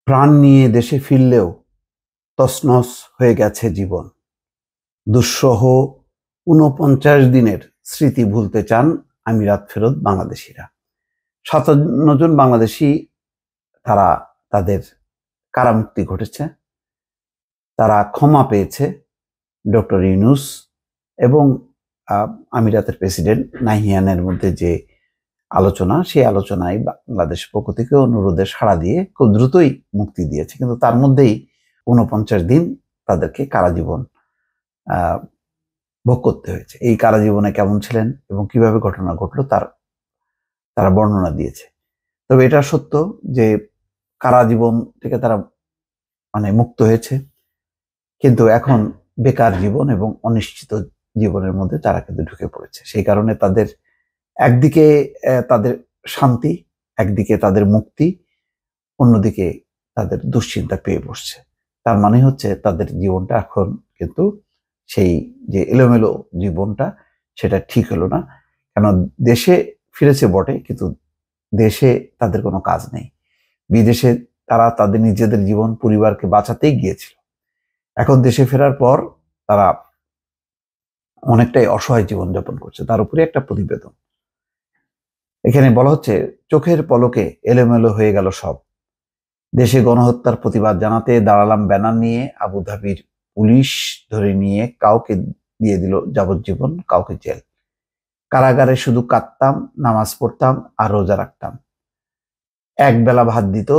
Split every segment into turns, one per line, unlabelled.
প্রাণ নিয়ে দেশে ফিরলেও তছনছ হয়ে গেছে জীবন। দুঃসহ ৪৯ দিনের স্মৃতি ভুলতে চান আমিরাত ফেরত বাংলাদেশিরা। ৫৭ জন বাংলাদেশি তারা তাদের কারামুক্তি ঘটেছে, তারা ক্ষমা পেয়েছে ডক্টর ইউনূস এবং আমিরাতের প্রেসিডেন্ট নাহিয়ানের মধ্যে যে আলোচনা, সেই আলোচনায় বাংলাদেশ পক্ষ থেকে অনুরোধে সাড়া দিয়ে খুব দ্রুতই মুক্তি দিয়েছে। কিন্তু তার মধ্যেই ৪৯ দিন তাদেরকে কারাজীবন ভোগ করতে হয়েছে। এই কারাজীবনে কেমন ছিলেন এবং কিভাবে ঘটনা ঘটলো তারা বর্ণনা দিয়েছে। তবে এটা সত্য যে কারাজীবন থেকে তারা মুক্ত হয়েছে, কিন্তু এখন বেকার জীবন এবং অনিশ্চিত জীবনের মধ্যে তারা কিন্তু ঢুকে পড়েছে। সেই কারণে তাদের একদিকে তাদের শান্তি, একদিকে তাদের মুক্তি, অন্যদিকে তাদের দুশ্চিন্তা পেয়ে বসছে। তার মানে হচ্ছে তাদের জীবনটা এখন কিন্তু সেই যে এলোমেলো জীবনটা, সেটা ঠিক হলো না। কেন দেশে ফিরেছে বটে, কিন্তু দেশে তাদের কোনো কাজ নেই। বিদেশে তারা তাদের নিজেদের জীবন, পরিবারকে বাঁচাতেই গিয়েছিল। এখন দেশে ফেরার পর তারা অনেকটাই অসহায় জীবনযাপন করছে। তার উপরে একটা প্রতিবেদন এখানে বলা হচ্ছে, চোখের পলকে এলোমেলো হয়ে গেল সব। দেশে গণহত্যার প্রতিবাদ জানাতে দাঁড়ালাম ব্যানার নিয়ে, আবুধাবির পুলিশ ধরে নিয়ে কাউকে দিয়ে দিল যাবজ্জীবন, কাউকে জেল। কারাগারে শুধু কাঁদতাম, নামাজ পড়তাম আর রোজা রাখতাম। এক বেলা ভাত দিত,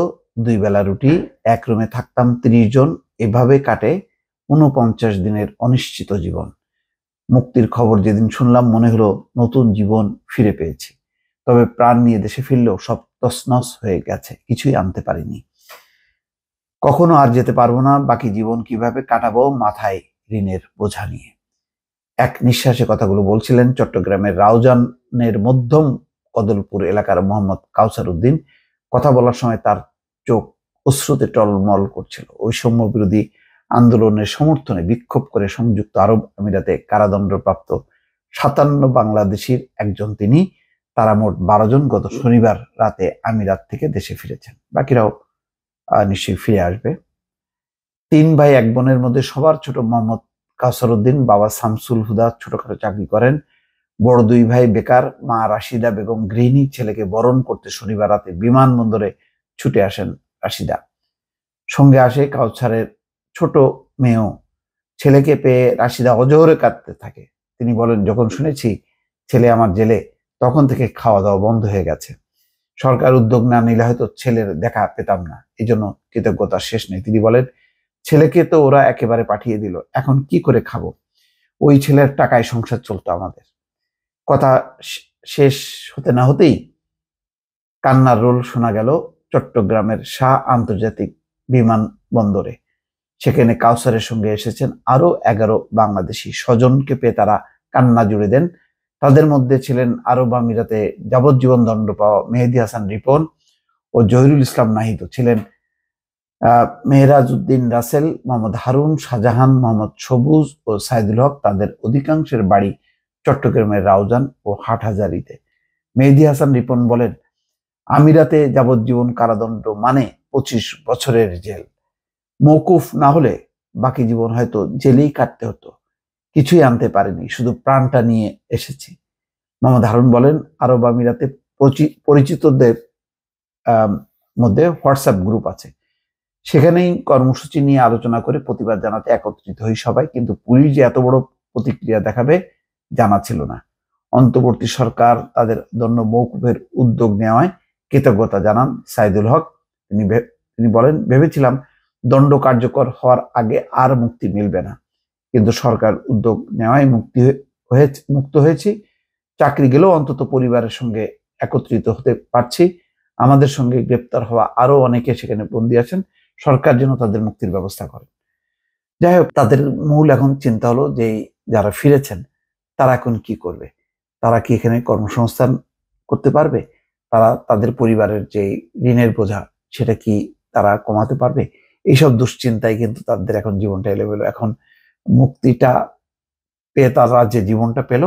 2 বেলা রুটি, এক রুমে থাকতাম 30 জন। এভাবে কাটে ৪৯ দিনের অনিশ্চিত জীবন। মুক্তির খবর যেদিন শুনলাম মনে হলো নতুন জীবন ফিরে পেয়েছি। তবে প্রাণ নিয়ে দেশে ফিরলেও সব তছনছ হয়ে গেছে, কিছুই আনতে পারিনি। কখনো আর যেতে পারবো না, বাকি জীবন কিভাবে কাটাবো মাথায় ঋণের বোঝা নিয়ে। এক নিঃশ্বাসে কথাগুলো বলছিলেন চট্টগ্রামের রাউজানের মধ্যম কদলপুর এলাকার মোহাম্মদ কাউসার উদ্দিন। কথা বলার সময় তার চোখ অশ্রুতে টলমল করছিল। বৈষম্য বিরোধী আন্দোলনের সমর্থনে বিক্ষোভ করে সংযুক্ত আরব আমিরাতে কারাদণ্ডপ্রাপ্ত ৫৭ বাংলাদেশির একজন তিনি। তারা মোট 12 জন গত শনিবার রাতে আমিরাত থেকে দেশে ফিরেছেন। বাকিরাও নিশ্চয়ই ফিরে আসবে। 3 ভাই 1 বোনের মধ্যে সবার ছোট মোহাম্মদ কাউসার উদ্দিন। বাবা শামসুল হুদা ছোটখাটো চাকরি করেন। বড় 2 ভাই বেকার, মা রাশিদা বেগম গৃহিণী। ছেলেকে বরণ করতে শনিবার রাতে বিমানবন্দরে ছুটে আসেন রাশিদা। সঙ্গে আসে কাউসারের ছোট মেয়েও। ছেলেকে পেয়ে রাশিদা অজোহরে কাঁদতে থাকে। তিনি বলেন, যখন শুনেছি ছেলে আমার জেলে, তখন থেকে খাওয়া দাওয়া বন্ধ হয়ে গেছে। সরকার উদ্যোগ না নিলে হয়তো ছেলের দেখা পেতাম না, এই জন্য কৃতজ্ঞতার শেষ নেই। তিনি বলেন, ছেলেকে তো ওরা একেবারে পাঠিয়ে দিল, এখন কি করে খাবো? ওই ছেলের টাকায় সংসার চলতো আমাদের। কথা শেষ হতে না হতেই কান্নার রোল শোনা গেল চট্টগ্রামের শাহ আন্তর্জাতিক বিমানবন্দরে। সেখানে কাউসারের সঙ্গে এসেছেন আরো 11 বাংলাদেশি। স্বজনকে পেয়ে তারা কান্না জুড়ে দেন। তাদের মধ্যে ছিলেন আরব আমিরাতে যাবজ্জীবন দণ্ড পাওয়া মেহেদী হাসান রিপন ও জহিরুল ইসলাম নাহিদ। ছিলেন মেহরাজ উদ্দিন রাসেল, মোহাম্মদ হারুন, শাহজাহান, মোহাম্মদ সবুজ ও সাইদুল হক। তাদের অধিকাংশের বাড়ি চট্টগ্রামের রাউজান ও হাটহাজারীতে। মেহেদী হাসান রিপন বলেন, আমিরাতে যাবজ্জীবন কারাদণ্ড মানে 25 বছরের জেল। মওকুফ না হলে বাকি জীবন হয়তো জেলেই কাটতে হতো। কিছুই আনতে পারিনি, শুধু প্রাণটা নিয়ে এসেছি। মোহাম্মদ হারুন বলেন, আরব আমিরাতে পরিচিতদের মধ্যে হোয়াটসঅ্যাপ গ্রুপ আছে, সেখানেই কর্মসূচি নিয়ে আলোচনা করে প্রতিবাদ জানাতে একত্রিত হই সবাই। কিন্তু পুলিশ যে এত বড় প্রতিক্রিয়া দেখাবে জানা ছিল না। অন্তর্বর্তী সরকার তাদের দণ্ড মওকুফের উদ্যোগ নেওয়ায় কৃতজ্ঞতা জানান সাইদুল হক। তিনি বলেন, ভেবেছিলাম দণ্ড কার্যকর হওয়ার আগে আর মুক্তি মিলবে না, কিন্তু সরকার উদ্যোগ নেওয়ায় মুক্ত হয়েছি। চাকরি গেলেও অন্তত পরিবারের সঙ্গে একত্রিত হতে পারছি। আমাদের সঙ্গে গ্রেপ্তার হওয়া আরো অনেকে সেখানে বন্দী আছেন, সরকার যেন তাদের মুক্তির ব্যবস্থা করে। যাই হোক, তাদের মূল এখন চিন্তা হলো যে যারা ফিরেছেন তারা এখন কি করবে। তারা কি এখানে কর্মসংস্থান করতে পারবে? তারা তাদের পরিবারের যে ঋণের বোঝা, সেটা কি তারা কমাতে পারবে? এইসব দুশ্চিন্তায় কিন্তু তাদের এখন জীবনটা এলোমেলো। এখন মুক্তিটা পেয়ে তারা যে জীবনটা পেল,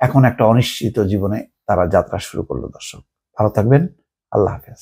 এখন একটা অনিশ্চিত জীবনে তারা যাত্রা শুরু করলো। দর্শক, ভালো থাকবেন। আল্লাহ হাফেজ।